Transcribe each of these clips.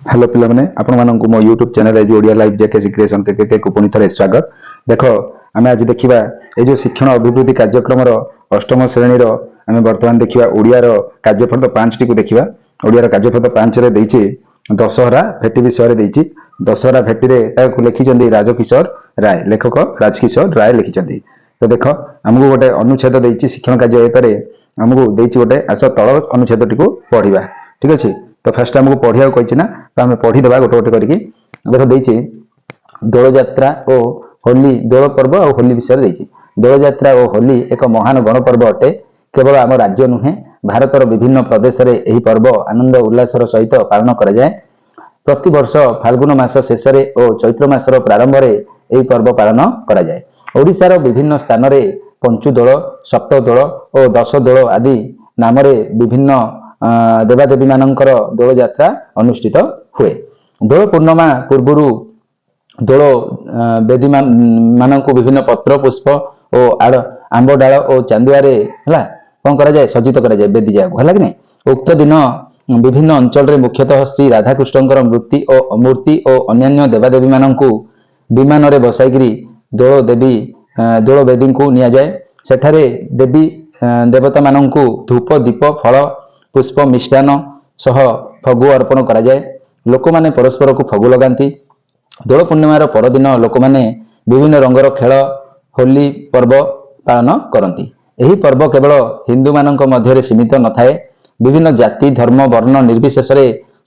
Hello पिलाने आपण मानक मो यूट्यूब चैनल एज ओडिया लाइव जेके क्रिएशन के को पुनी थरे स्वागत। देख आम आज देखा ये जो शिक्षण अभिवृद्धि कार्यक्रम अष्टम श्रेणी आम बर्तमान देखा ओडियार कार्यफल 5 टी को देखा। ओडियार कार्यफल 5 रे देछि दशहरा भेटी विषय दशहरा भेटी लिखिं राजकिशोर राय, लेखक राजकिशोर राय लिखिं। तो देख आमको गोटे अनुच्छेद देछि शिक्षण कार्य एक आमको देछि गोटे आस तल अनुच्छेद टी पढ़ा। ठीक अच्छे, तो फास्ट आमको पढ़िया कही ना, तो आम पढ़ीदे गोटे गोटे करके। देख देछि दोल जात्रा और होली, दोल पर्व और होली विषय देछि। दोल जात्रा और होली एक महान गणपर्व अटे। केवल आम राज्य नुहे, भारतर विभिन्न प्रदेश में यह पर्व आनंद उल्लासर सहित पालन करा जाए। प्रति वर्ष फाल्गुन मास शेष और चैत्र मासर प्रारंभ में यह पर्व पालन करा जाए। ओडिशार विभिन्न स्थान में पंचुदोल, सप्तदोल और दशदोल आदि नाम विभिन्न देवादेवी मानकर दोल जात्रा अनुष्ठित हुए। दोल पूर्णिमा पूर्व दोल बेदी मानक विभिन्न पत्र पुष्प और आंब डाल और चांदुआरे कौन करा जाए, सज्जित करा जाए बेदी जाए है कि। उक्त दिन विभिन्न अंचल मुख्यतः श्री राधाकृष्ण मूर्ति और अन्य देवादेवी मानक विमान रे बसाइकरी दोल बेदी को नि जाए। सेठारे देवी देवता मानक धूप दीप फल पुष्प मिष्टान सह फगु अर्पण करा जाए। लोक माने परस्पर को फगु लगाती। दोल पूर्णिमार परदिन लोक माने विभिन्न रंगर खेल होली पर्व पालन करती। यही पर्व केवल हिंदू मानक मध्य सीमित न थाए, विभिन्न जाति धर्म वर्ण निर्विशेष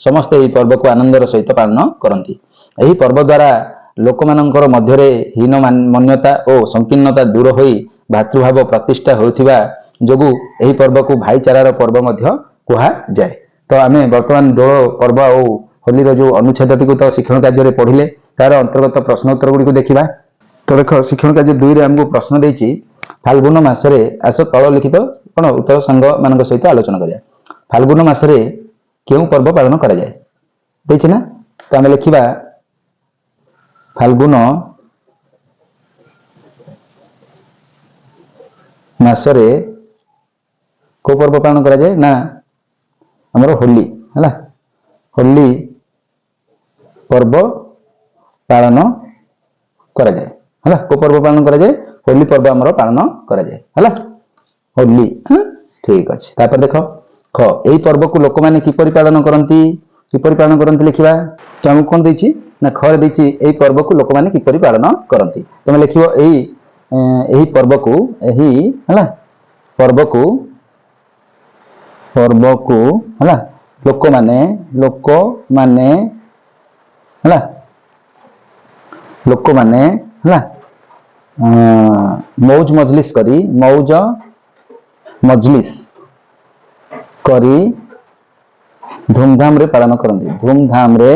समस्ते यही पर्व को आनंदर सहित पालन करती। यही पर्व द्वारा लोक मानकर मध्य हीन मान्यता और संकीर्णता दूर हो भातृभाव प्रतिष्ठा होथिबा जोगु यही पर्व को भाईचारार पर्व मध्य कहा जाए। तो आम बर्तमान दोल पर्व और होली जो अनुच्छेद टी तो शिक्षण कार्य पढ़िले, तार अंतर्गत प्रश्न उत्तर गुड़ी देखा। तो देख शिक्षण कार्य 2 आमको प्रश्न देछि फाल्गुन मासरे आस तल लिखित कौन उत्तर संग मान सहित आलोचना करिया। फाल्गुन मासरे क्यों पर्व पालन करा जाए देछि ना, तो आम लिखिबा फाल्गुन मासरे को पर्व पालन करा जाए ना हमर होली है। होली पर्व पालन करा जाए है। को पर्व पालन करा जाए, होली पर्व हमर पालन करा जाए है होली। ठीक अच्छे, तापर देख ख यही पर्व को लोक माने किपरि पालन करती लिखिबा। तो हमको कौन देछि ना खरे देछि यही पर्व को लोक माने किपरि पालन करती। तुम लिखिबो यही पर्व को है पर्व को है लोक माने है लोक माने है मौज मजलिस करी धूमधाम रे पालन करती। धूमधाम रे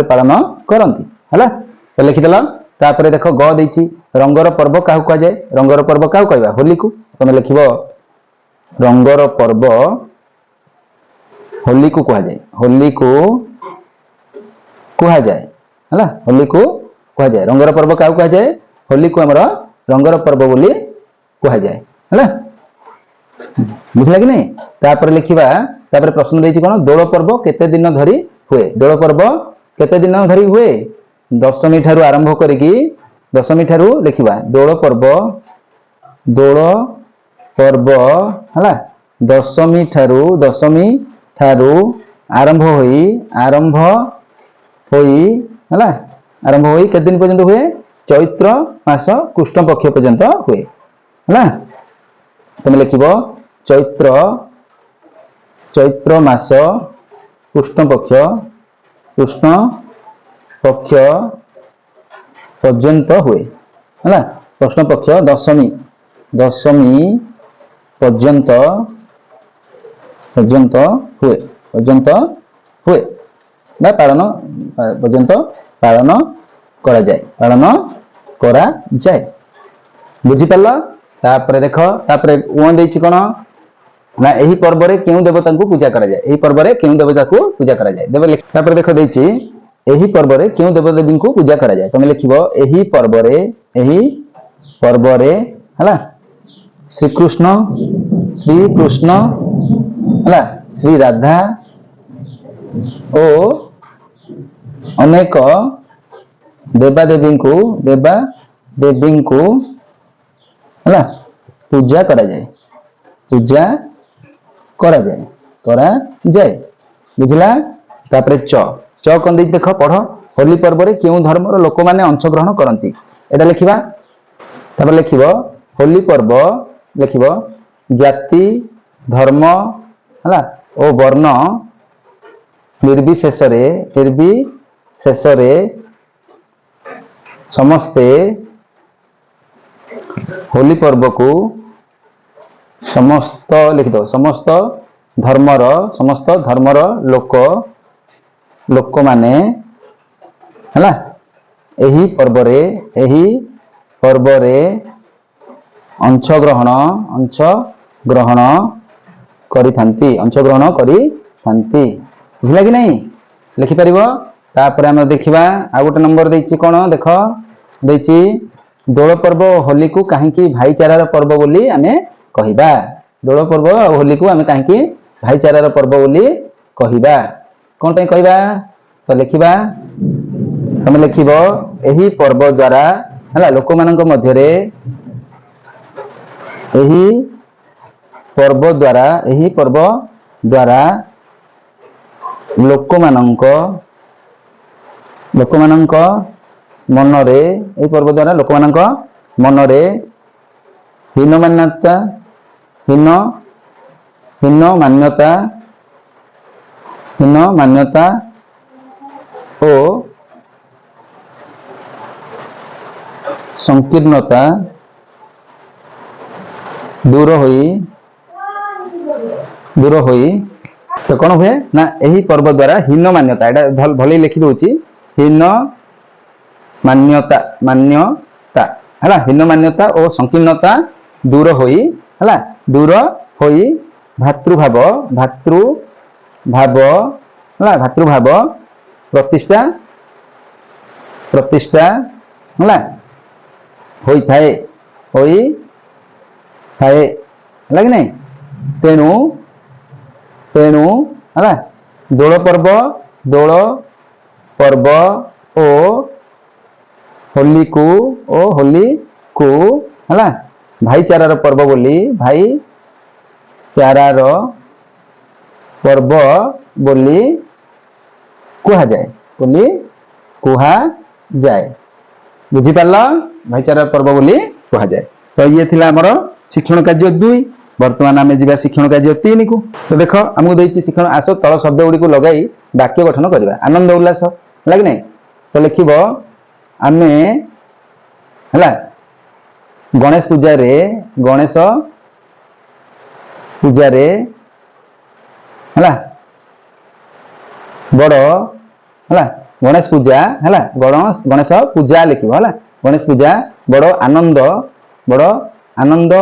पालन करती है। तो लिखिदेल। तापर देख ग देछि रंगर पर्व क्या कह जाए, रंगर पर्व क्या कहवा होली को। तुम लिख रंगर पर्व होली को कह जाए, होली को कह जाए है होली को कह जाए। रंगर पर्व क्या कह जाए, होली को हमर रंगर पर्व बोली कह जाए है। बुझला कि नहीं। तापर लिखिबा, तापर प्रश्न देछि कोन दोल पर्व केते दिन धरी हुए। दोल पर्व केते दिन धरी हुए, दशमी ठारू आरंभ करिकी दशमी ठारू लिखिबा दोल पर्व है दशमी ठारू आरंभ होई केते दिन पर्यंत हुए, चैत्र मास कृष्ण पक्ष पर्यंत हुए है। तुम लिखिबो चैत्र मास कृष्ण पक्ष पर्यंत हुए है। कृष्ण पक्ष दशमी पर्यंत हुए ना पालन पर्यंत पालन करा जाए। बुझी पाल। तापर देख तापर उन देछि कोन ना यही पर्व रे केउ देवता को पूजा करा जाए। यही पर्व रे केउ देवता को पूजा करा जाए। तापर देख देछि यही पर्व रे केउ देवदेवी को पूजा करा जाए। तुम लिखिबो यही पर्व रे हला श्री कृष्ण ହେଲା ଶ୍ରୀ ରାଧା ଓ ଅନେକ ଦେବାଦେବୀଙ୍କୁ ହେଲା ପୂଜା କରାଯାଏ ବୁଝିଲା। ତାପରେ च କଣ ଦେଇଛି ଦେଖ ପଢ। ହୋଲି ପର୍ବରେ କେଉଁ ଧର୍ମର ଲୋକମାନେ ଅଂଶଗ୍ରହଣ କରନ୍ତି ଏଟା ଲେଖିବା। ତାପରେ ଲେଖିବ ହୋଲି ପର୍ବ ଲେଖିବ ଜାତି ଧର୍ମ ହେଲା ଓ ବର୍ଣ୍ଣ ନିର୍ବିଶେଷରେ ସମସ୍ତେ ହୋଲି ପର୍ବକୁ ସମସ୍ତ ଧର୍ମର ଲୋକମାନେ ହେଲା ଏହି ପର୍ବରେ ଅଂଶଗ୍ରହଣ କରିଥାନ୍ତି ବୁଝିଲା କି ନାହିଁ ଲେଖିପାରିବ। ତାପରେ ଆମେ ଦେଖିବା ଆଉ ଗୋଟେ ନମ୍ବର ଦେଇଛି କଣ ଦେଖ ଦେଇଛି ଦୋଳ ପର୍ବ ଓ ହୋଲିକୁ କାହିଁକି ଭାଇଚାରାର ପର୍ବ ବୋଲି ଆମେ କହିବା। ଦୋଳ ପର୍ବ ଆଉ ହୋଲିକୁ ଆମେ କାହିଁକି ଭାଇଚାରାର ପର୍ବ ବୋଲି କହିବା କଣ ପାଇଁ କହିବା ତ ଲେଖିବା। ତମେ ଲେଖିବ ଏହି ପର୍ବ ଦ୍ୱାରା ହେଲା ଲୋକମାନଙ୍କ ମଧ୍ୟରେ ଏହି ପର୍ବ ଦ୍ୱାରା ଲୋକମାନଙ୍କ ମନରେ ହୀନମାନ୍ୟତା ଓ ସଂକୀର୍ଣ୍ଣତା ଦୂର ହୋଇ ତ କଣ ହୁଏ ନା ଏହି ପର୍ବ ଦ୍ୱାରା ହୀନମାନ୍ୟତା ଏଟା ଭଲ ଲେଖି ଦଉଛି ହୀନମାନ୍ୟତା ଓ ସଂକୀର୍ଣ୍ଣତା ଦୂର ହୋଇ ଭାତୃଭାବ ପ୍ରତିଷ୍ଠା ହେଲା ହୋଇଥାଏ ହେଲା କି ନାଇଁ। ତେଣୁ ହେଲା ଦୋଳ ପର୍ବ ଓ ହୋଲିକୁ ହେଲା ଭାଇଚାରାର ପର୍ବ ବୋଲି କୁହାଯାଏ ବୁଝିପାରିଲ ଭାଇଚାରାର ପର୍ବ ବୋଲି କୁହାଯାଏ। ତ ଇଏ ଥିଲା ଆମର ଶିକ୍ଷଣ କାର୍ଯ୍ୟ 2। ବର୍ତ୍ତମାନ ଆମେ ଯିବା ଶିକ୍ଷଣ କାର୍ଯ୍ୟ 3 କୁ। ତ ଦେଖ ଆମକୁ ଦେଇଛି ଶିକ୍ଷଣ ଆସ ତଳ ଶବ୍ଦ ଗୁଡ଼ିକୁ ଲଗାଇ ବାକ୍ୟ ଗଠନ କରିବା। ଆନନ୍ଦ ଉଲ୍ଲାସ ହେଲା କି ନାଇଁ ତ ଲେଖିବ ଆମେ ହେଲା ଗଣେଶ ପୂଜାରେ ହେଲା ବଡ଼ ହେଲା ଗଣେଶ ପୂଜା ହେଲା ଗଣେଶ ପୂଜା ଲେଖିବ ହେଲା ଗଣେଶ ପୂଜା ବଡ଼ ଆନନ୍ଦ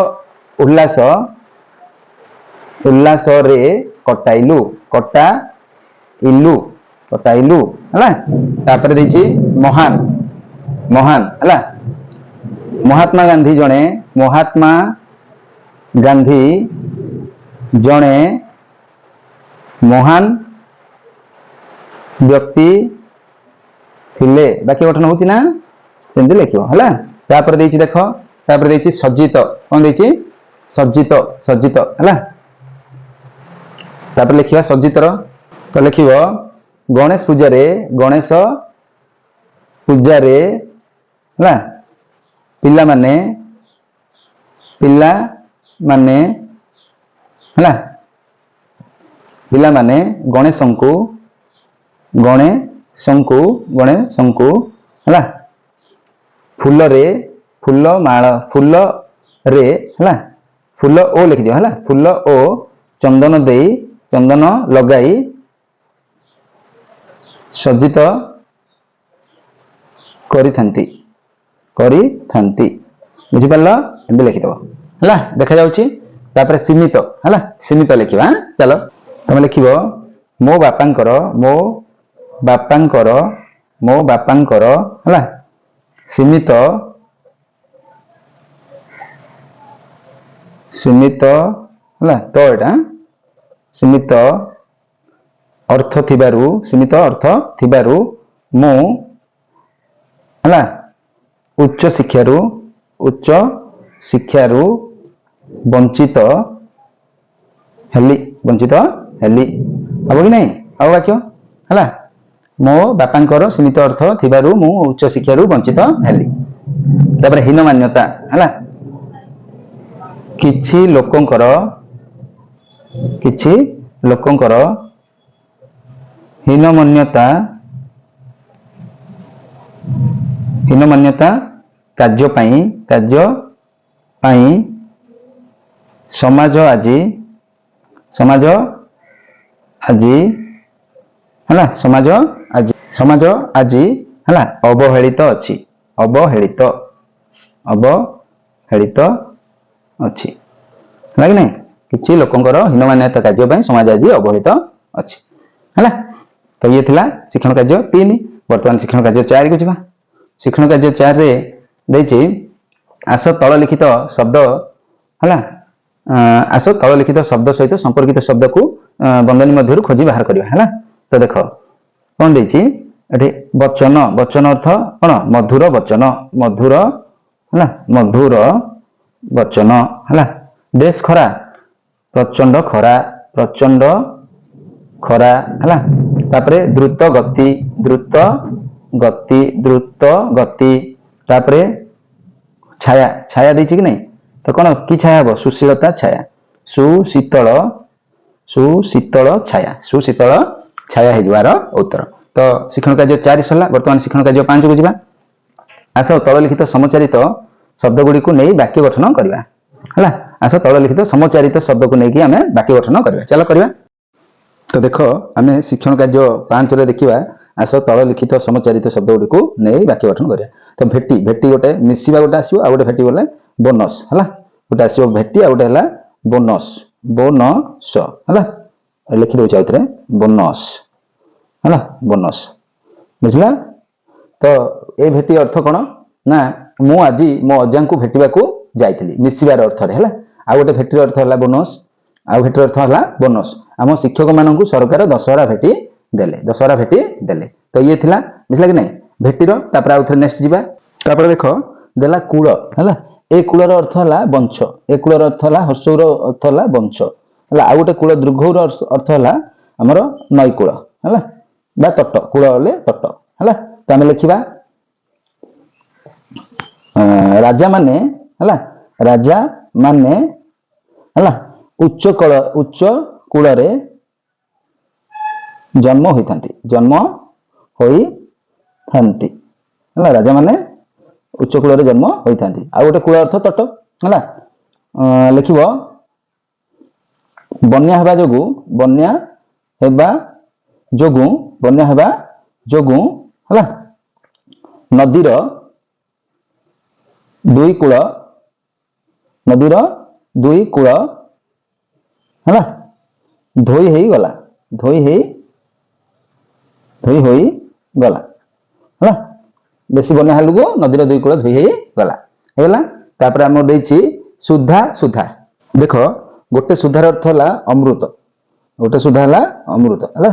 ଉଲ୍ଲାସରେ କଟାଇଲୁ ହେଲା। ତାପରେ ଦେଇଛି ମହାନ ହେଲା ମହାତ୍ମା ଗାନ୍ଧୀ ଜଣେ ମହାନ ବ୍ୟକ୍ତି ଥିଲେ। ବାକ୍ୟ ଗଠନ ହଉଛି ନା ସେମିତି ଲେଖିବ ହେଲା। ତାପରେ ଦେଇଛି ଦେଖ ତାପରେ ଦେଇଛି ସଜ୍ଜିତ କଣ ଦେଇଛି ସଜ୍ଜିତ ହେଲା। ତାପରେ ଲେଖିବା ସଜ୍ଜିତର ତ ଲେଖିବ ଗଣେଶ ପୂଜାରେ ହେଲା ପିଲାମାନେ ହେଲା ଗଣେଶଙ୍କୁ ହେଲା ଫୁଲରେ ହେଲା ଫୁଲ ଓ ଲେଖିଦିଅ ହେଲା ଫୁଲ ଓ ଚନ୍ଦନ ଲଗାଇ ସଜ୍ଜିତ କରିଥାନ୍ତି ବୁଝିପାରିଲ ଏମିତି ଲେଖିଦବ ହେଲା ଦେଖାଯାଉଛି। ତାପରେ ସୀମିତ ହେଲା ସୀମିତ ଲେଖିବା ଚାଲ ତମେ ଲେଖିବ ମୋ ବାପାଙ୍କର ହେଲା ସୀମିତ ହେଲା ତ ଏଟା ସୀମିତ ଅର୍ଥ ଥିବାରୁ ମୁଁ ହେଲା ଉଚ୍ଚ ଶିକ୍ଷାରୁ ବଞ୍ଚିତ ହେଲି ହବ କି ନାହିଁ? ଆଉ ବାକ୍ୟ ହେଲା ମୋ ବାପାଙ୍କର ସୀମିତ ଅର୍ଥ ଥିବାରୁ ମୁଁ ଉଚ୍ଚ ଶିକ୍ଷାରୁ ବଞ୍ଚିତ ହେଲି। ତାପରେ ହୀନମାନ୍ୟତା ହେଲା କିଛି ଲୋକଙ୍କର ହୀନମାନ୍ୟତା କାର୍ଯ୍ୟ ପାଇଁ ସମାଜ ଆଜି ହେଲା ଅବହେଳିତ ଅଛି ହେଲା କି ନାହିଁ? କିଛି ଲୋକଙ୍କର ହୀନମାନ୍ୟତା କାର୍ଯ୍ୟ ପାଇଁ ସମାଜ ଆଜି ଅବହେଳିତ ଅଛି ହେଲା। ତ ଇଏ ଥିଲା ଶିକ୍ଷଣ କାର୍ଯ୍ୟ 3। ବର୍ତ୍ତମାନ ଶିକ୍ଷଣ କାର୍ଯ୍ୟ 4 କୁ ଯିବା। ଶିକ୍ଷଣ କାର୍ଯ୍ୟ 4 ରେ ଦେଇଛି ଆସ ତଳ ଲିଖିତ ଶବ୍ଦ ହେଲା ଆସ ତଳ ଲିଖିତ ଶବ୍ଦ ସହିତ ସମ୍ପର୍କିତ ଶବ୍ଦକୁ ବন্ধନୀ ମଧ୍ୟରୁ ଖୋଜି ବାହାର କରିବା ହେଲା। ତ ଦେଖ କଣ ଦେଇଛି ଏଠି ବଚନ ଅର୍ଥ କଣ? ମଧୁର ବଚନ ହେଲା। ବେଶ ଖରା ପ୍ରଚଣ୍ଡ ଖରା ହେଲା। ତାପରେ ଦ୍ରୁତ ଗତି ତାପରେ ଛାୟା ଦେଇଛି କି ନାଇଁ? ତ କଣ କି ଛାୟା ହବ? ସୁଶୀଳତା ଛାୟା ସୁଶୀତଳ ଛାୟା ହେଇଯିବାର ଉତ୍ତର। ତ ଶିକ୍ଷଣ କାର୍ଯ୍ୟ 4 ସରିଲା। ବର୍ତ୍ତମାନ ଶିକ୍ଷଣ କାର୍ଯ୍ୟ 5 କୁ ଯିବା। ଆସ ତଳ ଲିଖିତ ସମଚାରିତ ଶବ୍ଦ ଗୁଡ଼ିକୁ ନେଇ ବାକ୍ୟ ଗଠନ କରିବା ହେଲା। ଆସ ତଳ ଲିଖିତ ସମଚାରିତ ଶବ୍ଦକୁ ନେଇକି ଆମେ ବାକ୍ୟ ଗଠନ କରିବା। ଚାଲ କରିବା। ତ ଦେଖ ଆମେ ଶିକ୍ଷଣ କାର୍ଯ୍ୟ 5 ରେ ଦେଖିବା ଆସ ତଳ ଲିଖିତ ସମଚାରିତ ଶବ୍ଦ ଗୁଡ଼ିକୁ ନେଇ ବାକ୍ୟ ଗଠନ କରିବା। ତ ଭେଟି ଗୋଟେ ମିଶିବା ଗୋଟେ ଆସିବ, ଆଉ ଗୋଟେ ଭେଟି ଗଲେ ବୋନସ୍ ହେଲା। ଗୋଟେ ଆସିବ ଭେଟି ଆଉ ଗୋଟେ ହେଲା ବୋନସ୍ ହେଲା। ଲେଖି ଦଉଛି ଆଉ ଥରେ ବୋନସ୍ ହେଲା ବୁଝିଲା। ତ ଏ ଭେଟି ଅର୍ଥ କଣ ନା ମୁଁ ଆଜି ମୋ ଅଜାଙ୍କୁ ଭେଟିବାକୁ ଯାଇଥିଲି ମିଶିବାର ଅର୍ଥରେ ହେଲା। ଆଉ ଗୋଟେ ଭେଟିର ଅର୍ଥ ହେଲା ବୋନସ୍, ଆଉ ଭେଟିର ଅର୍ଥ ହେଲା ବୋନସ୍। ଆମ ଶିକ୍ଷକ ମାନଙ୍କୁ ସରକାର ଦଶହରା ଭେଟି ଦେଲେ। ତ ଇଏ ଥିଲା ବୁଝିଲା କି ନାହିଁ ଭେଟିର। ତାପରେ ଆଉ ଥରେ ନେକ୍ସଟ ଯିବା। ତାପରେ ଦେଖ ଦେଲା କୂଳ ହେଲା। ଏ କୂଳର ଅର୍ଥ ହେଲା ବଂଶ, ଏ କୂଳର ଅର୍ଥ ହେଲା ହର୍ଷଉର ଅର୍ଥ ହେଲା ବଂଶ ହେଲା। ଆଉ ଗୋଟେ କୂଳ ଦୀର୍ଘଉର ଅର୍ଥ ହେଲା ଆମର ନଈକୂଳ ହେଲା ବା ତଟ। କୂଳ ହେଲେ ତଟ ହେଲା। ତ ଆମେ ଲେଖିବା ରାଜା ମାନେ ହେଲା ଉଚ୍ଚ କୂଳରେ ଜନ୍ମ ହୋଇଥାନ୍ତି ହେଲା। ରାଜା ମାନେ ଉଚ୍ଚ କୂଳରେ ଜନ୍ମ ହୋଇଥାନ୍ତି। ଆଉ ଗୋଟେ କୂଳ ଅର୍ଥ ତଟ ହେଲା। ଲେଖିବ ବନ୍ୟା ହେବା ଯୋଗୁଁ ହେଲା ନଦୀର ଦୁଇ କୂଳ ହେଲା ଧୋଇ ହୋଇଗଲା ହେଲା। ବେଶୀ ବନ୍ୟା ହେଲକୁ ନଦୀର ଦୁଇ କୂଳ ଧୋଇ ହେଇଗଲା। ତାପରେ ଆମର ଦେଇଛି ସୁଧା ଦେଖ ଗୋଟେ ସୁଧାର ଅର୍ଥ ହେଲା ଅମୃତ ହେଲା।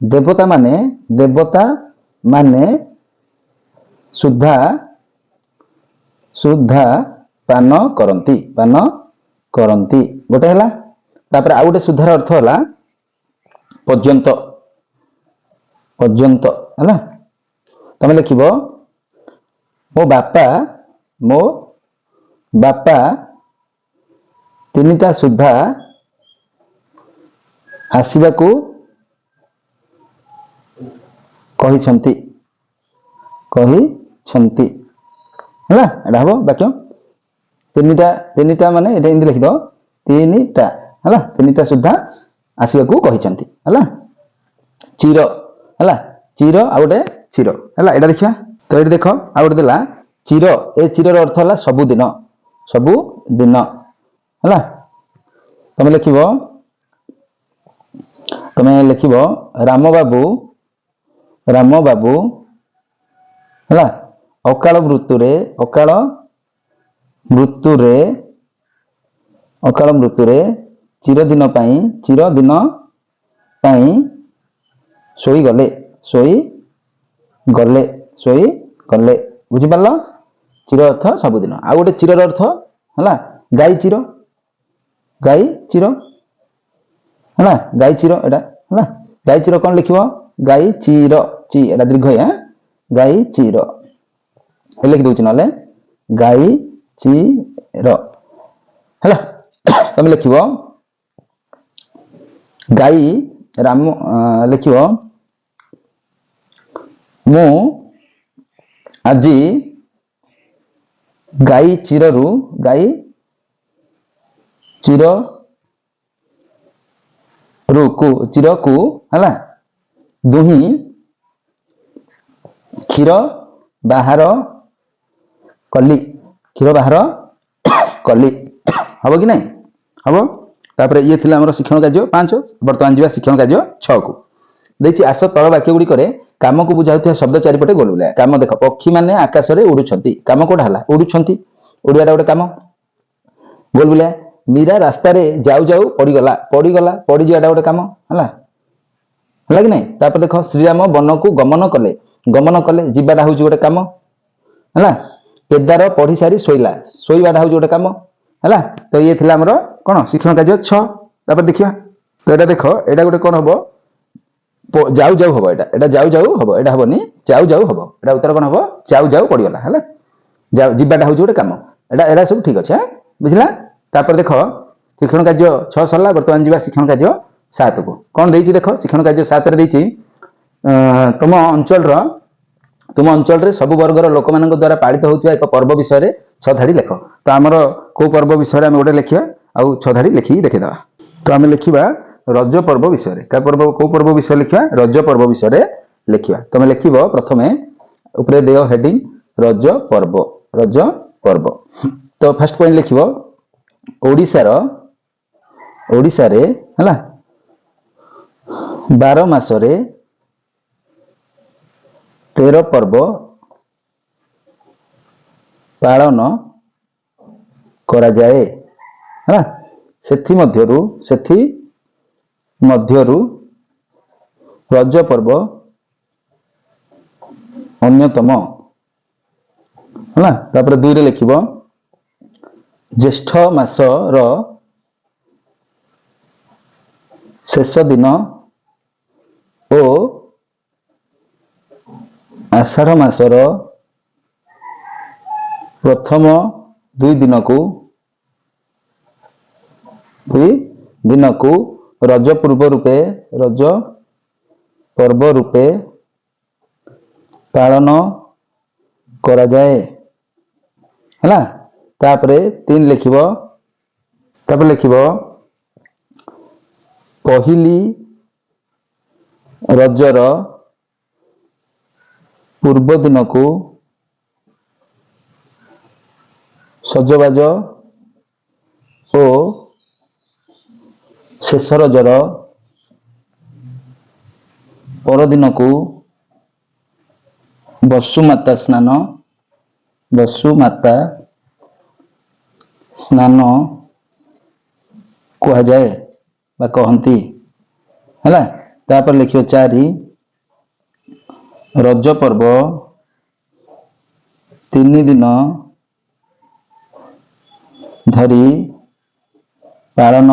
ଦେବତା ମାନେ ସୁଧା ପାନ କରନ୍ତି ଗୋଟେ ହେଲା। ତାପରେ ଆଉ ଗୋଟେ ସୁଧାର ଅର୍ଥ ହେଲା ପର୍ଯ୍ୟନ୍ତ ହେଲା। ତମେ ଲେଖିବ ମୋ ବାପା 3ଟା ସୁଧା ଆସିବାକୁ କହିଛନ୍ତି ହେଲା। ଏଟା ହବ ବାକ୍ୟ। 3ଟା ମାନେ ଏଟା ଏମିତି ଲେଖିଦବ 3ଟା ହେଲା। 3ଟା ସୁଧା ଆସିବାକୁ କହିଛନ୍ତି ହେଲା। ଚିର ହେଲା। ଚିର ଆଉ ଗୋଟେ ଚିର ହେଲା। ଏଟା ଦେଖିବା। ତ ଏଠି ଦେଖ ଆଉ ଗୋଟେ ଦେଲା ଚିର। ଏ ଚିରର ଅର୍ଥ ହେଲା ସବୁଦିନ ହେଲା। ତମେ ଲେଖିବ ରାମ ବାବୁ ହେଲା ଅକାଳ ମୃତ୍ୟୁରେ ଚିରଦିନ ପାଇଁ ଶୋଇଗଲେ ବୁଝିପାରିଲ। ଚିର ଅର୍ଥ ସବୁଦିନ। ଆଉ ଗୋଟେ ଚିରର ଅର୍ଥ ହେଲା ଗାଈ ଚିର ହେଲା ଗାଈ ଚିର ଏଟା ହେଲା। ଗାଈ ଚିର କଣ ଲେଖିବ? ଗାଈ ଚିର ଏଟା ଦୀର୍ଘ ଗାଈ ଚିର ଲେଖି ଦଉଛି, ନହେଲେ ଗାଈ ଚିର ହେଲା। ତମେ ଲେଖିବ ଗାଈ ରାମ ଲେଖିବ ମୁଁ ଆଜି ଗାଈ ଚିରରୁ ଚିରକୁ ହେଲା ଦୁହିଁ କ୍ଷୀର ବାହାର କଲି ହବ କି ନାଇଁ? ହବ। ତାପରେ ଇଏ ଥିଲା ଆମର ଶିକ୍ଷଣ କାର୍ଯ୍ୟ 5। ବର୍ତ୍ତମାନ ଯିବା ଶିକ୍ଷଣ କାର୍ଯ୍ୟ 6 କୁ। ଦେଇଛି ଆସ ତଳ ବାକ୍ୟ ଗୁଡ଼ିକରେ କାମକୁ ବୁଝାଉଥିବା ଶବ୍ଦ ଚାରିପଟେ ଗୋଲ ବୁଲାଇବା। କାମ ଦେଖ, ପକ୍ଷୀ ମାନେ ଆକାଶରେ ଉଡୁଛନ୍ତି। କାମ କୋଉଟା ହେଲା? ଉଡୁଛନ୍ତି। ଉଡିବାଟା ଗୋଟେ କାମ। ଗୋଲ ବୁଲାଇବା। ମୀରା ରାସ୍ତାରେ ଯାଉ ଯାଉ ପଡିଯିବାଟା ଗୋଟେ କାମ ହେଲା କି ନାଇଁ? ତାପରେ ଦେଖ ଶ୍ରୀରାମ ବନକୁ ଗମନ କଲେ ଯିବାଟା ହଉଛି ଗୋଟେ କାମ ହେଲା। କେଦାର ପଢି ସାରି ଶୋଇବାଟା ହଉଛି ଗୋଟେ କାମ ହେଲା। ତ ଇଏ ଥିଲା ଆମର କଣ ଶିକ୍ଷଣ କାର୍ଯ୍ୟ 6। ତାପରେ ଦେଖିବା ତ ଏଇଟା ଦେଖ, ଏଇଟା ଗୋଟେ କଣ ହବ? ଯାଉ ଯାଉ ହବ। ଏଇଟା ଯାଉ ଯାଉ ହବ, ଏଇଟା ହବନି ଯାଉ ଯାଉ ହବ। ଏଇଟା ଉତ୍ତର କଣ ହବ? ଯାଉ ଯାଉ ପଡିଗଲା ହେଲା। ଯିବାଟା ହଉଛି ଗୋଟେ କାମ। ଏଇଟା ସବୁ ଠିକ ଅଛି ବୁଝିଲା। ତାପରେ ଦେଖ ଶିକ୍ଷଣ କାର୍ଯ୍ୟ 6 ସରିଲା। ବର୍ତ୍ତମାନ ଯିବା ଶିକ୍ଷଣ କାର୍ଯ୍ୟ 7 କୁ। କଣ ଦେଇଛି ଦେଖ, ଶିକ୍ଷଣ କାର୍ଯ୍ୟ 7 ରେ ଦେଇଛି ତୁମ ଅଞ୍ଚଳରେ ସବୁ ବର୍ଗର ଲୋକମାନଙ୍କ ଦ୍ୱାରା ପାଳିତ ହେଉଥିବା ଏକ ପର୍ବ ବିଷୟରେ 6 ଧାଡି ଲେଖ। ତ ଆମର କୋଉ ପର୍ବ ବିଷୟରେ ଆମେ ଗୋଟେ ଲେଖିବା ଆଉ 6 ଧାଡି ଲେଖିକି ଦେଖିଦେବା। ତ ଆମେ ଲେଖିବା ରଜ ପର୍ବ ବିଷୟରେ। କୋଉ ପର୍ବ ବିଷୟରେ ଲେଖିବା? ରଜ ପର୍ବ ବିଷୟରେ ଲେଖିବା। ତମେ ଲେଖିବ ପ୍ରଥମେ ଉପରେ ଦେୟ ହେଡିଂ ରଜ ପର୍ବ। ତ ଫାର୍ଷ୍ଟ ପଏଣ୍ଟ ଲେଖିବ ଓଡ଼ିଶାରେ ହେଲା 12 ମାସରେ 13 ପର୍ବ ପାଳନ କରାଯାଏ ହେଲା। ସେଥି ମଧ୍ୟରୁ ରଜ ପର୍ବ ଅନ୍ୟତମ ହେଲା। ତାପରେ 2 ରେ ଲେଖିବ ଜ୍ୟେଷ୍ଠ ମାସର ଶେଷ ଦିନ ଓ ଆଷାଢ଼ ମାସର ପ୍ରଥମ 2 ଦିନକୁ ରଜ ପର୍ବ ରୂପେ ପାଳନ କରାଯାଏ ହେଲା। ତାପରେ 3 ଲେଖିବ ପହିଲି ରଜର ପୂର୍ବ ଦିନକୁ ସଜବାଜ ଓ ଶେଷ ରଜର ପରଦିନକୁ ବସୁମାତା ସ୍ନାନ କୁହାଯାଏ ବା କହନ୍ତି ହେଲା। ତାପରେ ଲେଖିବ 4 ରଜ ପର୍ବ 3 ଦିନ ଧରି ପାଳନ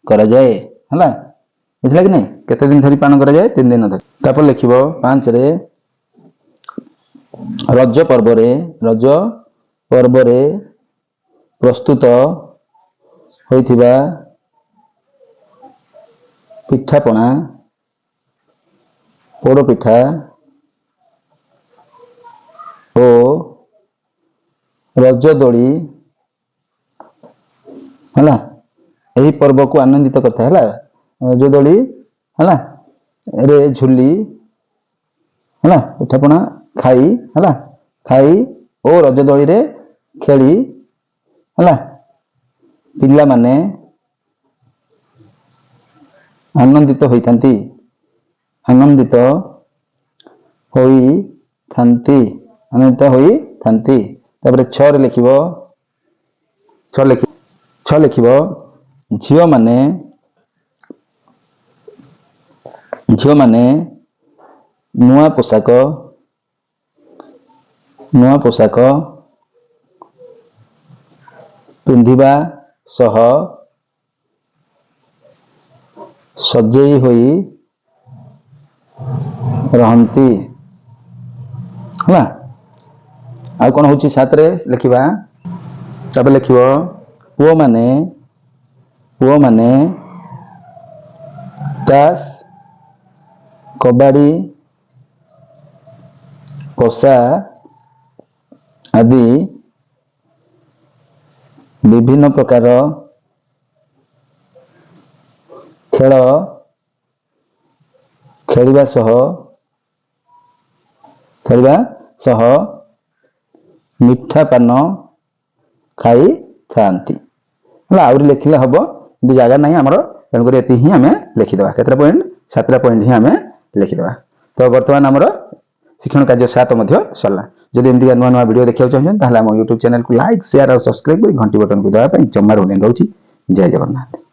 କରାଯାଏ ହେଲା। ବୁଝିଲା କି ନାଇଁ? କେତେ ଦିନ ଧରି ପାଳନ କରାଯାଏ? 3 ଦିନ ଧରି। ତାପରେ ଲେଖିବ 5 ରେ ରଜ ପର୍ବରେ ପ୍ରସ୍ତୁତ ହୋଇଥିବା ପିଠାପଣା ପୋଡ଼ପିଠା ଓ ରଜଦୋଳି ହେଲା ଏହି ପର୍ବକୁ ଆନନ୍ଦିତ କରିଥାଏ ହେଲା। ରଜଦୋଳି ହେଲା ରେ ଝୁଲି ହେଲା ପିଠାପଣା ଖାଇ ଓ ରଜଦୋଳିରେ ଖେଳି ହେଲା ପିଲାମାନେ ଆନନ୍ଦିତ ହୋଇଥାନ୍ତି। ତାପରେ 6 ରେ ଲେଖିବ छ लिखिबो झियो माने नुआ पोशाक पिंधिबा सह सजेई होई रहंती हला। आ कौन होची 7 रे लिखिबा तब लिखिबो पुओ माने तास कबाड़ी पशा आदि विभिन्न प्रकार खेल खेलिबा सह मिठा पान खाई थांती हला। आउरी लिखिले हबो दि जागा नाही हमरो तेन करी एति ही हमें लिखि देबा केतरा पॉइंट 7टा पॉइंट ही हमें लिखि देबा। तो वर्तमान हमरो शिक्षण कार्य 7 मध्ये सरला। जदि एमती नुआ नुआ वीडियो देखियो चाहछन ताहले हम YouTube चैनल को लाइक शेयर और सब्सक्राइब करी घंटी बटन को दबा पई जम्मा रोने रहउची। जय जगन्नाथ।